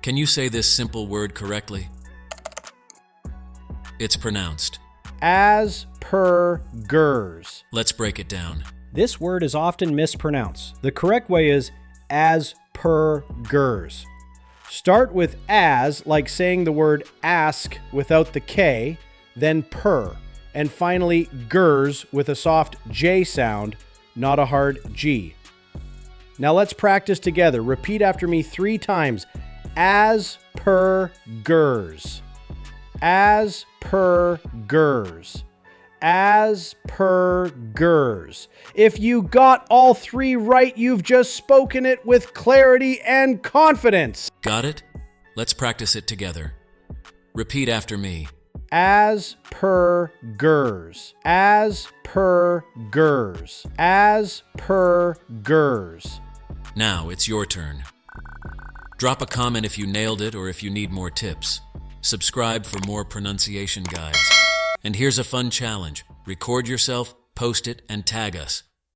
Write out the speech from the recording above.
Can you say this simple word correctly? It's pronounced. Asperger's. Let's break it down. This word is often mispronounced. The correct way is Asperger's. Start with as, like saying the word ask without the K, then per, and finally gers with a soft J sound, not a hard G. Now let's practice together. Repeat after me 3 times. Asperger's. Asperger's. Asperger's. If you got all 3 right, you've just spoken it with clarity and confidence. Got it? Let's practice it together. Repeat after me. Asperger's. Asperger's. Asperger's. Now it's your turn. Drop a comment if you nailed it or if you need more tips. Subscribe for more pronunciation guides. And here's a fun challenge. Record yourself, post it, and tag us.